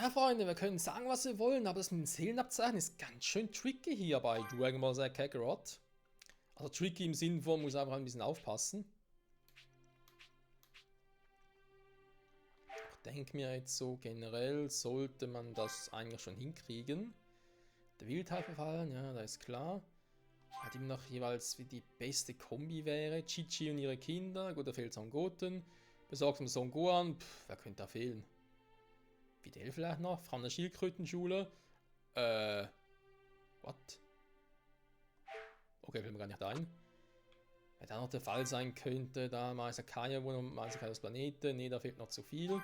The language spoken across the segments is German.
Ja, Freunde, wir können sagen, was wir wollen, aber das mit den Seelenabzeichen ist ganz schön tricky hier bei Dragon Ball Z Kakarot. Also tricky im Sinn von, muss einfach ein bisschen aufpassen. Ich denke mir jetzt so, generell sollte man das eigentlich schon hinkriegen. Der Wildteil verfallen, ja, da ist klar. Hat immer noch jeweils, wie die beste Kombi wäre. Chi-Chi und ihre Kinder, gut, da fehlt Son Goten. Besorgt um Son Gohan, wer könnte da fehlen? Fidel vielleicht noch, Frau der Schildkrötenschule. What? Okay, fällt mir gar nicht ein. Wer da noch der Fall sein könnte, da Meister Kaya wohnt und Meister Kaya's Planete. Ne, da fehlt noch zu viel.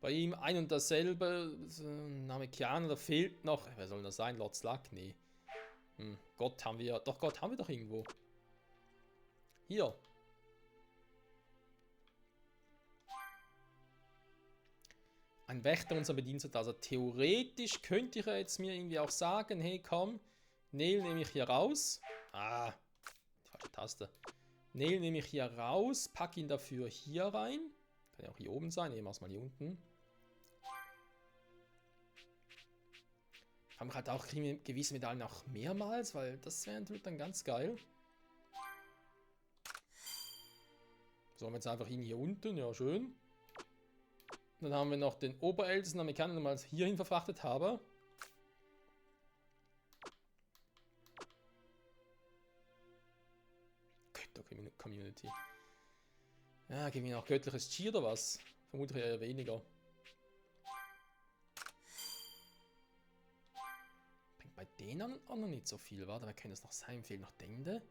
Bei ihm ein und dasselbe, Namekianer, da fehlt noch, wer soll das sein? Lord Slug? Nee. Gott haben wir, doch Gott haben wir doch irgendwo. Hier. Ein Wächter unserer Bediensteten. Also theoretisch könnte ich jetzt mir irgendwie auch sagen, hey komm, Neil nehme ich hier raus. Ah, die falsche Taste. Neil nehme ich hier raus, pack ihn dafür hier rein. Kann ja auch hier oben sein, nehmen wir es mal hier unten. Haben wir halt auch gewisse Medaillen auch mehrmals, weil das wäre natürlich dann ganz geil. So, haben wir jetzt einfach ihn hier unten, ja schön. Dann haben wir noch den oberältesten Amerikaner, den wir hierhin verfrachtet haben. Götter-Community. Ja, geben wir noch göttliches Chi oder was? Vermutlich eher weniger. Bringt bei denen auch noch nicht so viel, warte, wer könnte es noch sein? Fehlt noch Dende?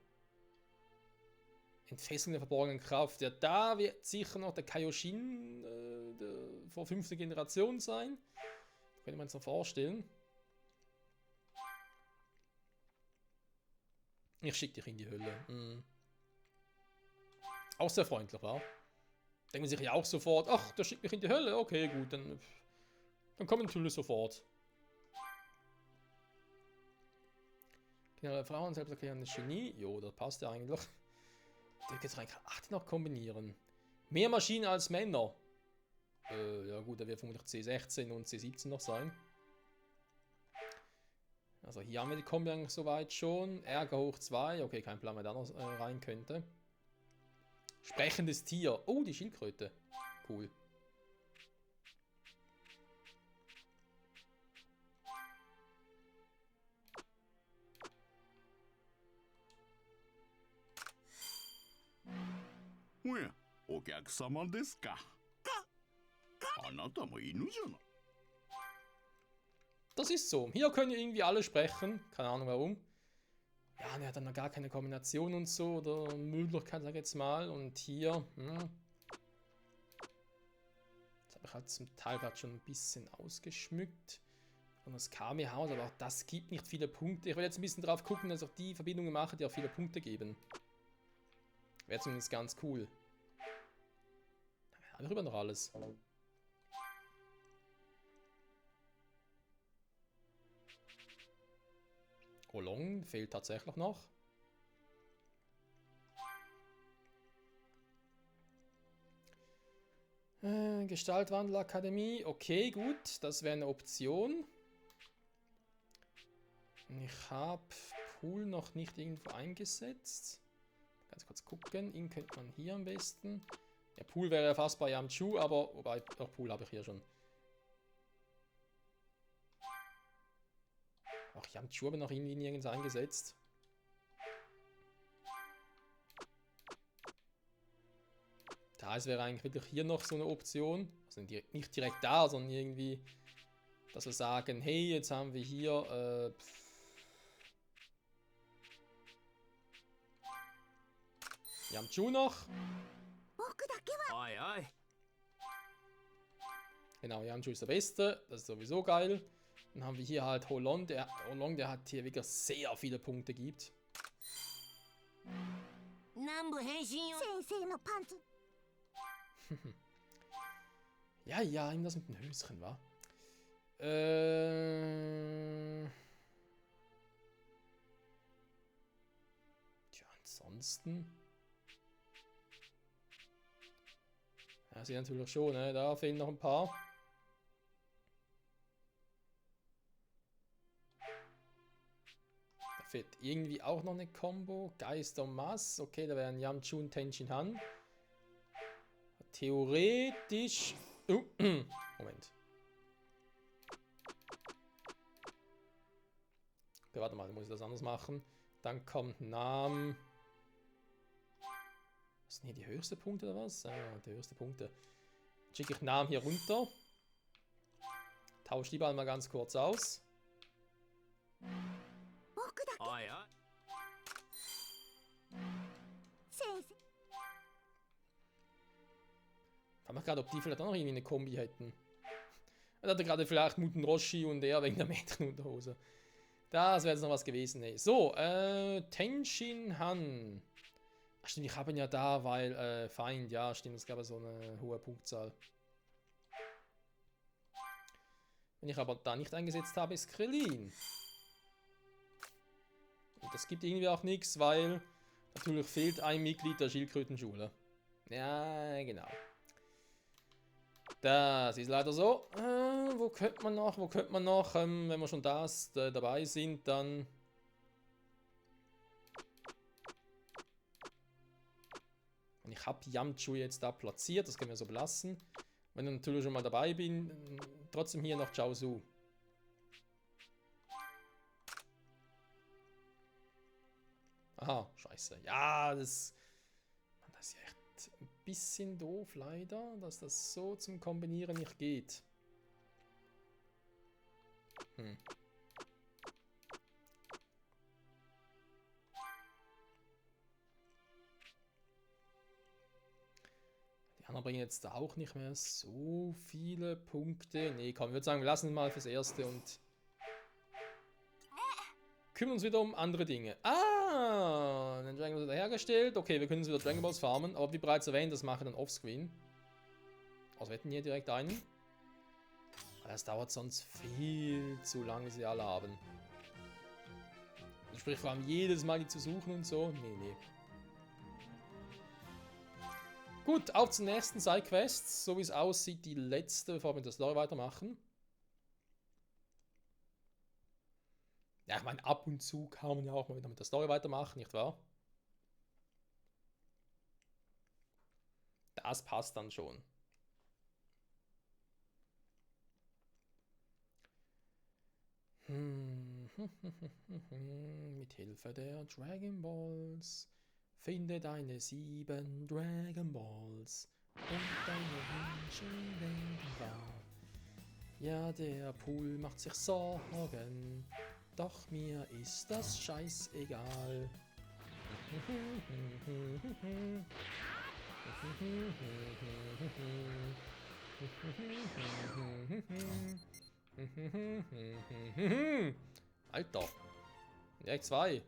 Entfesselung der verborgenen Kraft. Ja, da wird sicher noch der Kaioshin vor 5. Generation sein. Könnte man es noch vorstellen. Ich schicke dich in die Hölle. Auch sehr freundlich, wa? Denken sich ja auch sofort, ach, der schickt mich in die Hölle. Okay, gut, dann kommen natürlich sofort. Generelle Frauen, selbsterklärendes Genie. Jo, das passt ja eigentlich. Der Getränk. Ach, die noch kombinieren. Mehr Maschinen als Männer. Ja gut, da wird vermutlich C16 und C17 noch sein. Also hier haben wir die Kombi eigentlich soweit schon. Ärger hoch 2. Okay, kein Plan, wer da noch rein könnte. Sprechendes Tier. Oh, die Schildkröte. Cool. Ja, お客様ですか。あなたも犬じゃない。 Das ist so. Hier können irgendwie alle sprechen. Keine Ahnung warum. Ja, und er hat dann noch gar keine Kombination und so. Oder Möglichkeit, sag ich jetzt mal. Und hier. Das habe ich halt zum Teil gerade schon ein bisschen ausgeschmückt. Und das Kami-Haus, aber auch das gibt nicht viele Punkte. Ich will jetzt ein bisschen drauf gucken, dass ich auch die Verbindungen mache, die auch viele Punkte geben. Wäre zumindest ganz cool. Habe ich rüber noch alles. Olong fehlt tatsächlich noch. Gestaltwandelakademie. Okay, gut. Das wäre eine Option. Ich habe Pool noch nicht irgendwo eingesetzt. Ganz kurz gucken. Ihn könnte man hier am besten. Ja, Pool wäre ja fast bei Yamchu, aber wobei, auch Pool habe ich hier schon. Ach, Yamchu habe ich noch irgendwie nirgends eingesetzt. Da wäre eigentlich wirklich hier noch so eine Option. Also nicht direkt da, sondern irgendwie, dass wir sagen, hey, jetzt haben wir hier Yamchu noch. Oi, oi. Genau, Yamchu ist der Beste. Das ist sowieso geil. Dann haben wir hier halt Holong, der hat hier wirklich sehr viele Punkte gibt. Ja, ja, irgendwas mit dem Höschen, wa? Tja, ansonsten. Ja, sie natürlich schon, ne? Da fehlen noch ein paar. Fett. Irgendwie auch noch eine Combo. Geister Mass. Okay, da wären Yamchu und Tenshin Han. Theoretisch. Moment. Okay, warte mal, muss ich das anders machen. Dann kommt Nam. Was sind hier die höchsten Punkte oder was? Ah, die höchsten Punkte. Schicke ich Nam hier runter. Tausche die Ball mal ganz kurz aus. Oi, oi. Ich frage mich gerade, ob die vielleicht auch noch irgendwie eine Kombi hätten. Er hatte gerade vielleicht Muten Roshi und er wegen der Mädchenunterhose. Das wäre jetzt noch was gewesen. Ey. So, Tenshin Han. Ach, stimmt, ich habe ihn ja da, weil Feind, ja, stimmt, es gab so eine hohe Punktzahl. Wenn ich aber da nicht eingesetzt habe, ist Krillin. Und das gibt irgendwie auch nichts, weil natürlich fehlt ein Mitglied der Schildkrötenschule. Ja, genau. Das ist leider so. Wo könnte man noch? Wo könnte man noch? Wenn wir schon dabei sind, dann... Und ich habe Yamchu jetzt da platziert, das können wir so belassen. Wenn ich natürlich schon mal dabei bin, trotzdem hier noch Chaozu. Aha, scheiße. Ja, das ist ja echt ein bisschen doof leider, dass das so zum Kombinieren nicht geht. Die anderen bringen jetzt auch nicht mehr so viele Punkte. Nee, komm, ich würde sagen, wir lassen es mal fürs Erste und kümmern uns wieder um andere Dinge. Ah, den Dragon Ball wird hergestellt. Okay, wir können uns wieder Dragon Balls farmen, aber wie bereits erwähnt, das mache ich dann offscreen. Also wir hätten hier direkt einen. Das dauert sonst viel zu lange, sie alle haben. Sprich, vor allem jedes Mal die zu suchen und so. Nee. Gut, auf zur nächsten Sidequest. So wie es aussieht, die letzte, bevor wir das Story weitermachen. Ja, ich meine, ab und zu kann man ja auch mal wieder mit der Story weitermachen, nicht wahr? Das passt dann schon. Mit Hilfe der Dragon Balls finde deine 7 Dragon Balls und deine Wünsche werden wahr. Ja, der Pool macht sich Sorgen, doch mir ist das scheißegal. Alter. Ja, 2.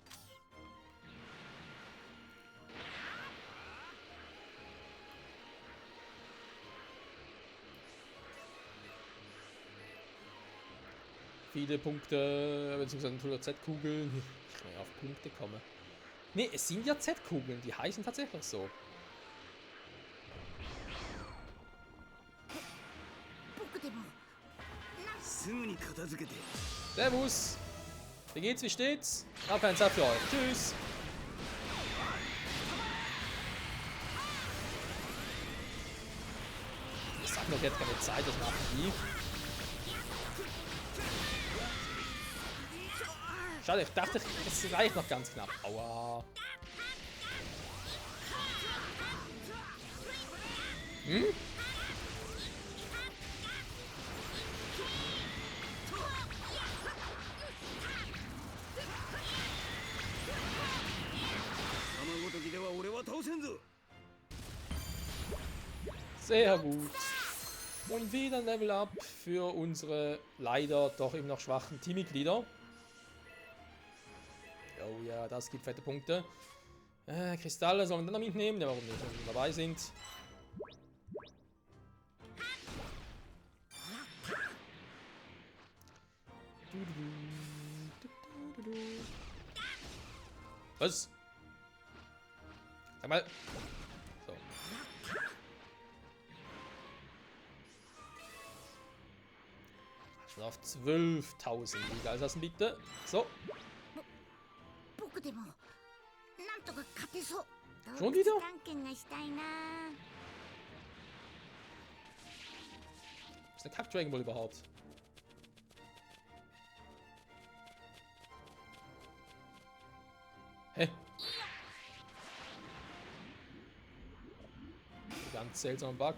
Viele Punkte, beziehungsweise natürlich Z-Kugeln. Ich kann ja auf Punkte kommen. Ne, es sind ja Z-Kugeln, die heißen tatsächlich so. Servus. Wie geht's, wie steht's? Hab keine Zeit für euch. Tschüss. Ich sag noch, jetzt keine Zeit, das machen die. Schade, ich dachte, es reicht noch ganz knapp. Aua. Sehr gut. Und wieder ein Level Up für unsere leider doch eben noch schwachen Teammitglieder. Oh ja, das gibt fette Punkte. Kristalle sollen wir dann noch mitnehmen, ja, warum nicht, wenn wir dabei sind. Was? Sag mal. So. Schon auf 12.000. Wie geil ist das denn bitte? So. Schon wieder? Was ist der Kack Dragon Ball überhaupt? Hä? Ganz seltsamer Bug.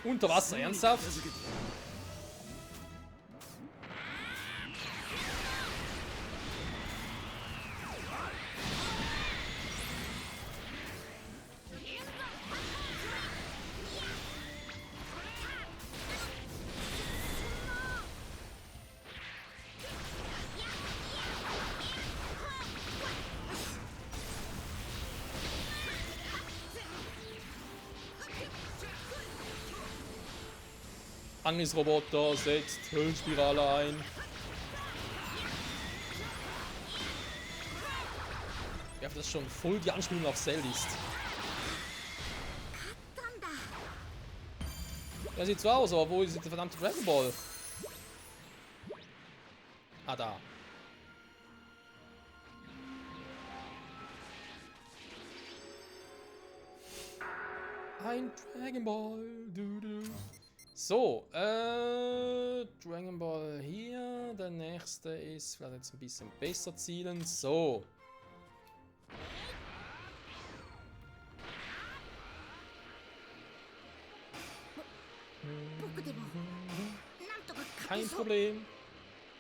Unter Wasser, ernsthaft? Angriffsroboter setzt Höllenspirale ein. Ja, das schon voll die Anspielung auf Cell ist. Ja, sieht so aus, aber wo ist der verdammte Dragon Ball? Ah, da. Ein Dragon Ball. Du, du. So, Dragon Ball hier. Der nächste ist vielleicht jetzt ein bisschen besser zielen. So. Kein Problem.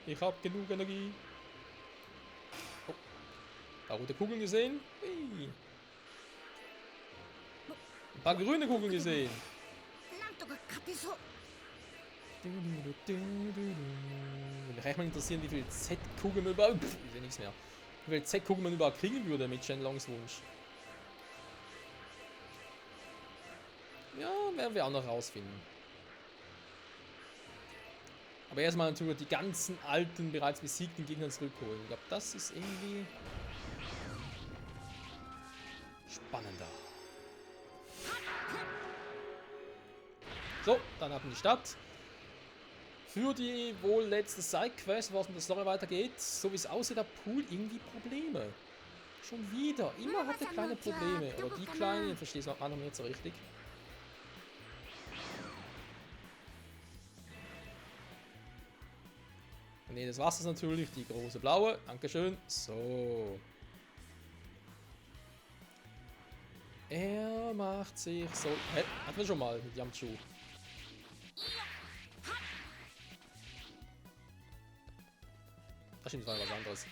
Ich habe genug Energie. Oh. Da rote Kugeln gesehen. Hui. Ein paar grüne Kugeln gesehen. Mich echt mal interessieren, wie viel Z-Kugeln man überhaupt. Ist ja nichts mehr. Wie viel Z-Kugeln man überhaupt kriegen würde mit Shenlongs Wunsch. Ja, werden wir auch noch rausfinden. Aber erstmal natürlich die ganzen alten, bereits besiegten Gegner zurückholen. Ich glaube, das ist irgendwie spannender. So, dann ab in die Stadt. Für die wohl letzte Sidequest, was mit der Story weitergeht, so wie es aussieht, hat Pool irgendwie Probleme. Schon wieder. Immer hat er kleine Probleme. Aber die kleinen, ich verstehe es noch nicht so richtig. Ne, das Wasser ist natürlich die große blaue. Dankeschön. So. Er macht sich so. Hä? Hatten wir schon mal mit Yamchu. Das stimmt, das war was anderes.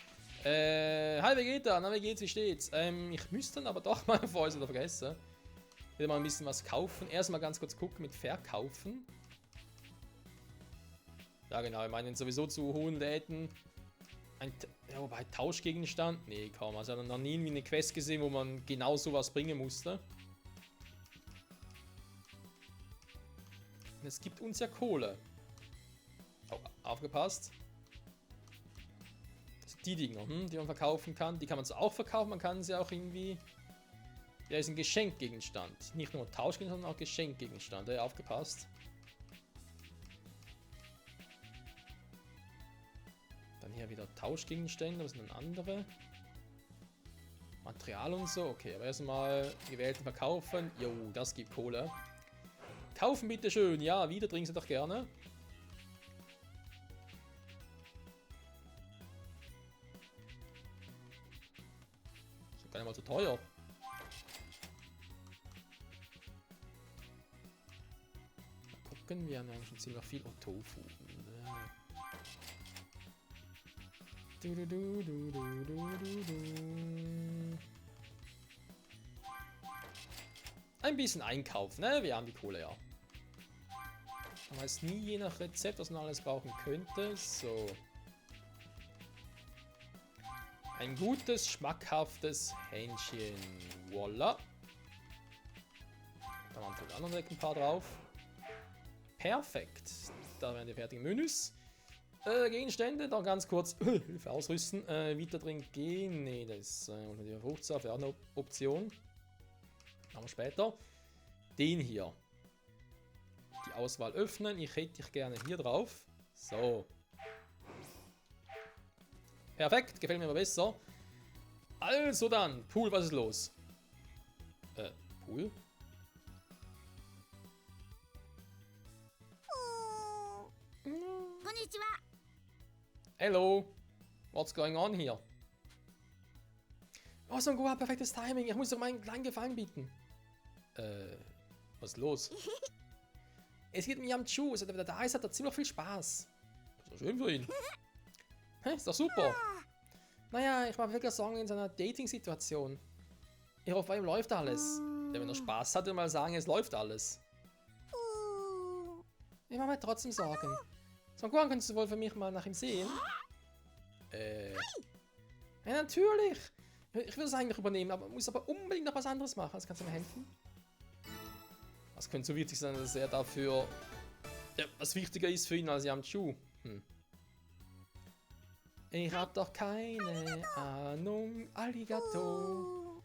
Hi Vegeta, na wie geht's, wie steht's? Ich müsste dann aber doch mal vorher wieder vergessen. Ich will mal ein bisschen was kaufen. Erstmal ganz kurz gucken mit Verkaufen. Ja genau, ich meine sowieso zu hohen Läden. Ja, wobei Tauschgegenstand? Nee, kaum. Also ich habe noch nie irgendwie eine Quest gesehen, wo man genau sowas bringen musste. Und es gibt uns ja Kohle. Oh, aufgepasst. Das sind die Dinger, die man verkaufen kann. Die kann man zwar auch verkaufen, man kann sie auch irgendwie... Ja, ist ein Geschenkgegenstand. Nicht nur Tauschgegenstand, sondern auch Geschenkgegenstand. Ja, aufgepasst. Dann hier wieder Tauschgegenstände, was sind dann andere? Material und so, okay, aber erstmal gewählten verkaufen. Jo, das gibt Kohle. Kaufen bitte schön, ja, wieder trinken Sie doch gerne. Ist gar nicht mal so teuer. Mal gucken, wir haben eigentlich schon ziemlich viel Tofu. Ein bisschen einkaufen, ne? Wir haben die Kohle, ja. Man weiß nie, je nach Rezept, was man alles brauchen könnte. So. Ein gutes, schmackhaftes Hähnchen. Voila. Da waren die anderen Ecken ein paar drauf. Perfekt. Da wären die fertigen Menüs. Gegenstände, dann ganz kurz Hilfe ausrüsten. Vita Drink gehen. Nee, das ist die Fruchtsaft, wäre auch eine Option. Machen wir später. Den hier. Die Auswahl öffnen. Ich hätte dich gerne hier drauf. So. Perfekt, gefällt mir immer besser. Also dann, Pool, was ist los? Pool? Hello. What's going on here? Oh, Son Gohan, perfektes Timing. Ich muss doch meinen kleinen Gefallen bieten. Was ist los? Es geht um Yamchu. Seit er wieder da ist, hat er ziemlich viel Spaß. Ist doch schön für ihn. Hä, ist doch super. Naja, ich mache wirklich Sorgen in seiner Dating-Situation. Ich hoffe, bei ihm läuft alles. Denn wenn er Spaß hat, mal sagen, es läuft alles. Ich mache mir trotzdem Sorgen. Son Gohan, könntest du wohl für mich mal nach ihm sehen? Ja, natürlich. Ich will es eigentlich übernehmen, aber muss aber unbedingt noch was anderes machen. Das kannst du mir helfen? Was könnte so wichtig sein, dass er dafür was wichtiger ist für ihn als Yamchu? Ich hab doch keine Ahnung. Arigato.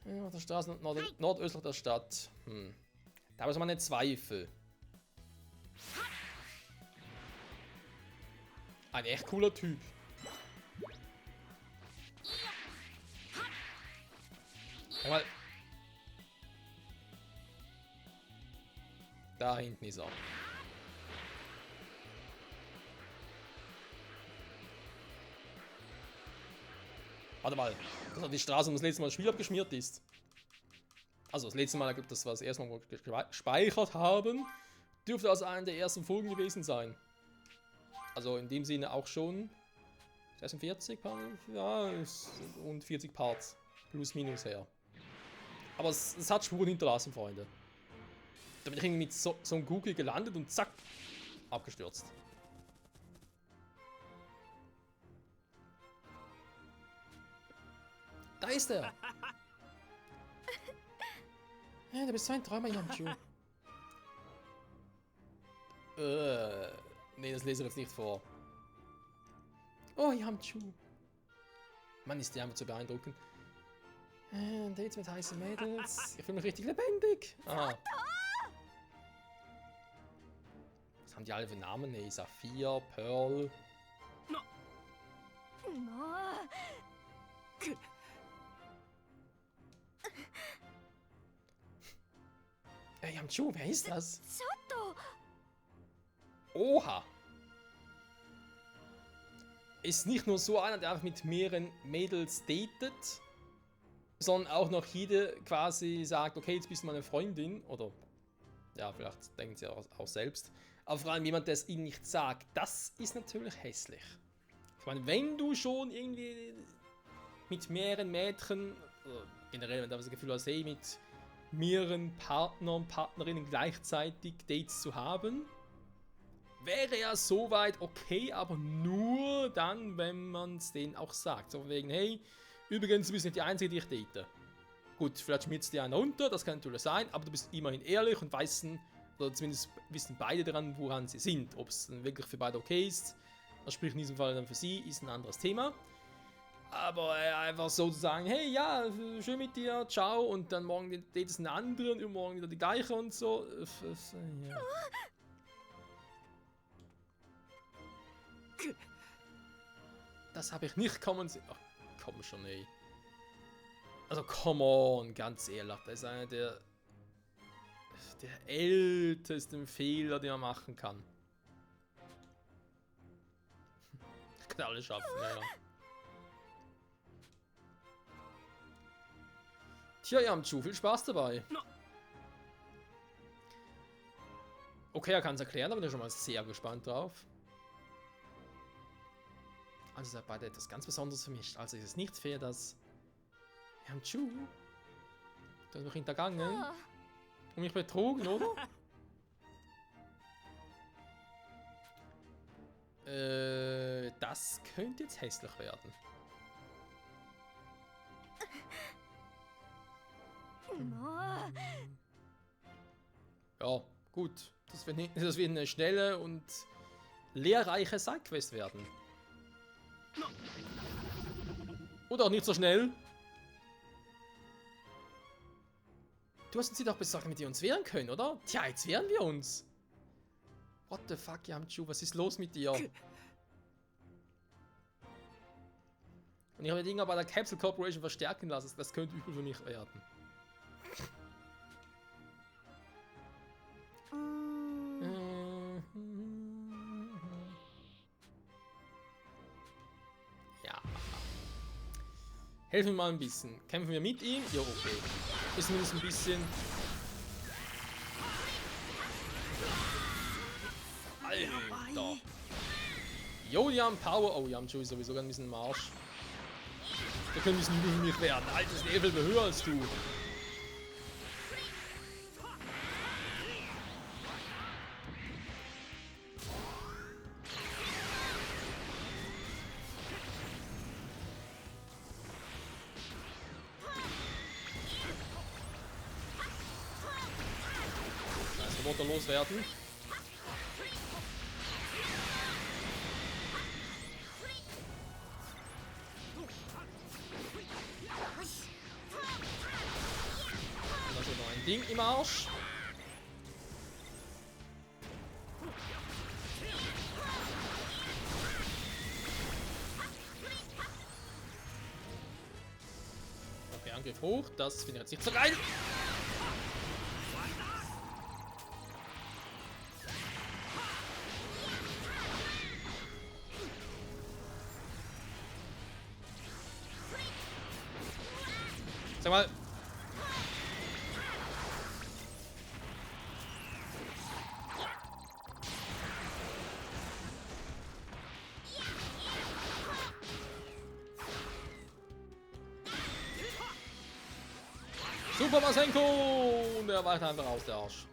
Ja, der Straße nordöstlich der Stadt. Da habe ich meine Zweifel. Ein echt cooler Typ. Mal. Da hinten ist er. Warte mal, dass die Straße um das letzte Mal das Spiel abgeschmiert ist. Also das letzte Mal, das war das erste Mal, wo wir gespeichert haben, dürfte also eine der ersten Folgen gewesen sein. Also in dem Sinne auch schon 46 ja, und 40 Parts. Plus minus her. Aber es hat Spuren hinterlassen, Freunde. Da bin ich irgendwie mit so einem Google gelandet und zack, abgestürzt. Da ist er! Hey, du bist so ein Träumer, Yamchu. Nee, das lese ich jetzt nicht vor. Oh, Yamchu. Mann, ist der einfach zu beeindruckend. Dates mit heißen Mädels. Ich fühle mich richtig lebendig. Ah. Was haben die alle für Namen? Nee, Saphir, Pearl. Hey, Yamchu, wer ist das? Oha! Ist nicht nur so einer, der einfach mit mehreren Mädels datet, sondern auch noch jede quasi sagt, okay, jetzt bist du meine Freundin. Oder, ja, vielleicht denken sie auch selbst. Aber vor allem jemand, der es ihnen nicht sagt. Das ist natürlich hässlich. Ich meine, wenn du schon irgendwie mit mehreren Mädchen, oder generell, wenn du das Gefühl hast, hey, mit mehreren Partnern, Partnerinnen gleichzeitig Dates zu haben, wäre ja soweit okay, aber nur dann, wenn man es denen auch sagt. So von wegen, hey, übrigens, du bist nicht die Einzige, die ich date. Gut, vielleicht schmierst dir einer runter, das kann natürlich sein, aber du bist immerhin ehrlich und weißt, oder zumindest wissen beide daran, woran sie sind. Ob es dann wirklich für beide okay ist, das spricht in diesem Fall dann für sie, ist ein anderes Thema. Aber einfach so zu sagen, hey, ja, schön mit dir, ciao, und dann morgen datet es einen anderen, übermorgen wieder die gleiche und so. Ja. Das habe ich nicht kommen sehen. Ach, komm schon, ey. Also, come on, ganz ehrlich. Das ist einer der ältesten Fehler, die man machen kann. Ich kann alles schaffen, ja. Tja, Yamchu, viel Spaß dabei. Okay, er kann es erklären, da bin ich schon mal sehr gespannt drauf. Also seid beide etwas ganz Besonderes vermischt. Also ist es nicht fair, dass Yamchu, du hast mich hintergangen und mich betrogen, oder? Das könnte jetzt hässlich werden. Ja, gut. Das wird eine schnelle und lehrreiche Sidequest werden. Oder auch nicht so schnell. Du hast uns sie doch besorgt, damit wir uns wehren können, oder? Tja, jetzt wehren wir uns. What the fuck, Yamchu, was ist los mit dir? Und ich habe die Dinger bei der Capsule Corporation verstärken lassen. Das könnte übel für mich werden. Ja. Helfen wir mal ein bisschen. Kämpfen wir mit ihm? Ja, okay. Ist zumindest ein bisschen. Alter. Jo, die haben Power. Oh, die haben schon sowieso ein bisschen Marsch. Da können ein bisschen übel für mich werden. Altes Level höher als du. Roboter loswerden. Und dann noch ein Ding im Arsch. Okay, Angriff hoch. Das finde ich jetzt nicht so geil. Sag mal. Super Masenko! Und der weicht einfach aus, der Arsch.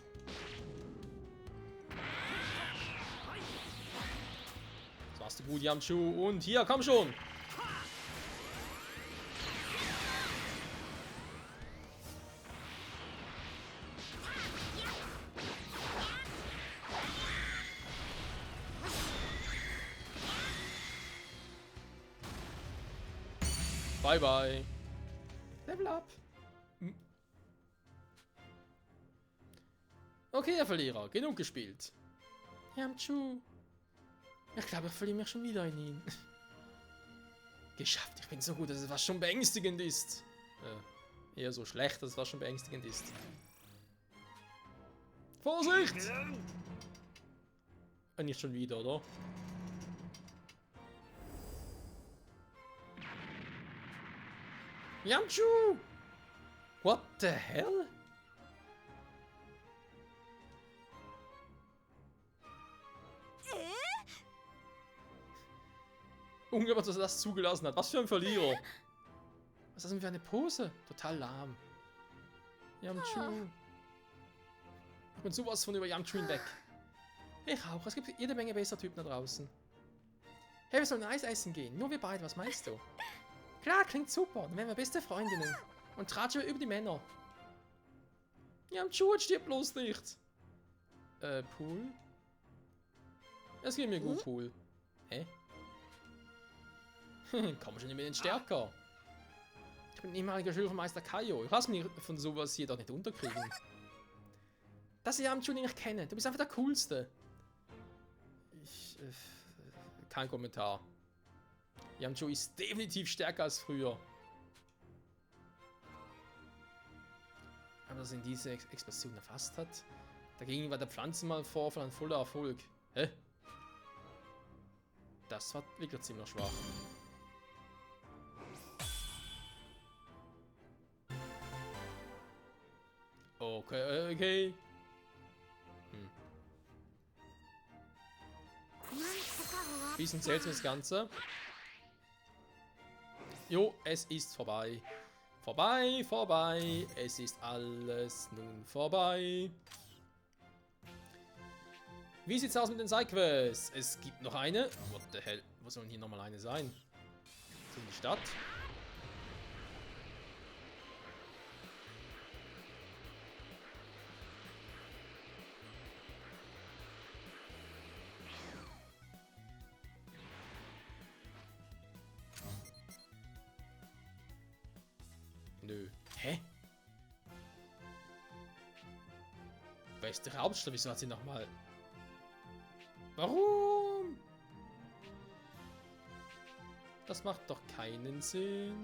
Das machst du gut, Yamchu. Und hier, komm schon! Bye bye. Level up. Okay, der Verlierer. Genug gespielt. Yamchu. Ich glaube, ich verliere mich schon wieder in ihn. Geschafft. Ich bin so gut, dass es was schon beängstigend ist. Eher so schlecht, dass es was schon beängstigend ist. Vorsicht! Nicht schon wieder, oder? Yamchu! What the hell? Unglaublich, dass er das zugelassen hat. Was für ein Verlierer. Was ist das denn für eine Pose? Total lahm. Yamchu. Ich bin sowas von über Yamchu hinweg. Ich auch. Es gibt jede Menge bessere Typen da draußen. Hey, wir sollen Eis essen gehen. Nur wir beide. Was meinst du? Klar, klingt super. Dann wären wir beste Freundinnen. Und tratschen wir über die Männer. Yamchu, stirbt bloß nicht. Pool? Es geht mir gut, Pool. Hä? Komm schon ein bisschen stärker. Ich bin ehemaliger Schüler von Meister Kaio. Ich lasse mich von sowas hier doch nicht unterkriegen. Das ist Yamchu, den ich kenne. Du bist einfach der Coolste. Kein Kommentar. Yamchu ist definitiv stärker als früher. Aber dass ihn diese Explosion erfasst hat. Dagegen war der Pflanzenmalvorfall ein voller Erfolg. Hä? Das war wirklich ziemlich schwach. Okay, okay. Bisschen seltsam das Ganze. Jo, es ist vorbei. Vorbei, vorbei. Es ist alles nun vorbei. Wie sieht's aus mit den Sidequests? Es gibt noch eine. What the hell? Wo soll denn hier nochmal eine sein? So in die Stadt. Nö. Hä? Beste Hauptstadt, wieso hat sie nochmal... Warum? Das macht doch keinen Sinn.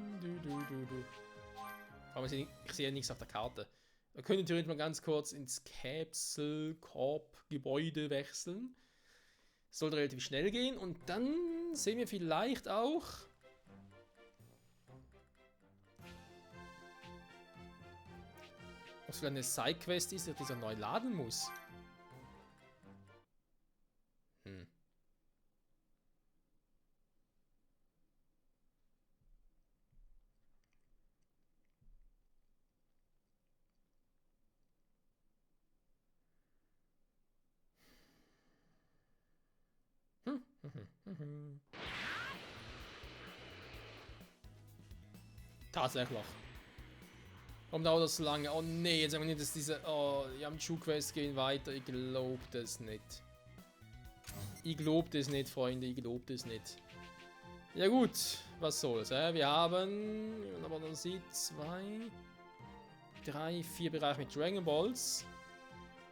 Aber ich sehe nichts auf der Karte. Wir können theoretisch mal ganz kurz ins Capsule Corp Gebäude wechseln. Sollte relativ schnell gehen. Und dann sehen wir vielleicht auch... was für eine Sidequest ist, die dieser neu laden muss. Tatsächlich. Warum dauert das so lange? Oh nee, jetzt haben wir nicht, dass diese... oh, die Yamchu-Quest gehen weiter. Ich glaube das nicht. Ich glaube das nicht, Freunde. Ich glaube das nicht. Ja gut, was soll's. Wir haben... aber man sieht 2, 3, 4 Bereiche mit Dragon Balls.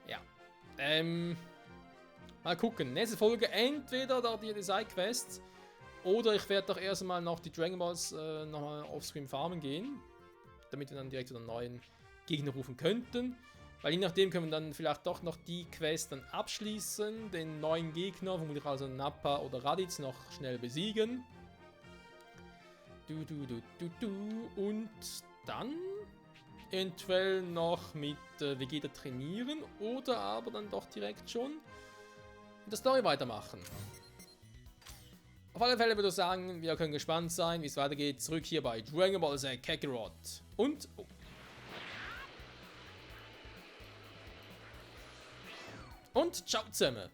Ja. Mal gucken. Nächste Folge entweder da die Sidequests oder ich werde doch erstmal noch die Dragon Balls nochmal offscreen farmen gehen, damit wir dann direkt einen neuen Gegner rufen könnten. Weil je nachdem können wir dann vielleicht doch noch die Quest dann abschließen, den neuen Gegner, vermutlich also Nappa oder Raditz noch schnell besiegen. Und dann eventuell noch mit Vegeta trainieren oder aber dann doch direkt schon mit der Story weitermachen. Auf alle Fälle würde ich sagen, wir können gespannt sein, wie es weitergeht. Zurück hier bei Dragon Ball Z Kakarot. Und... oh. Und ciao zusammen.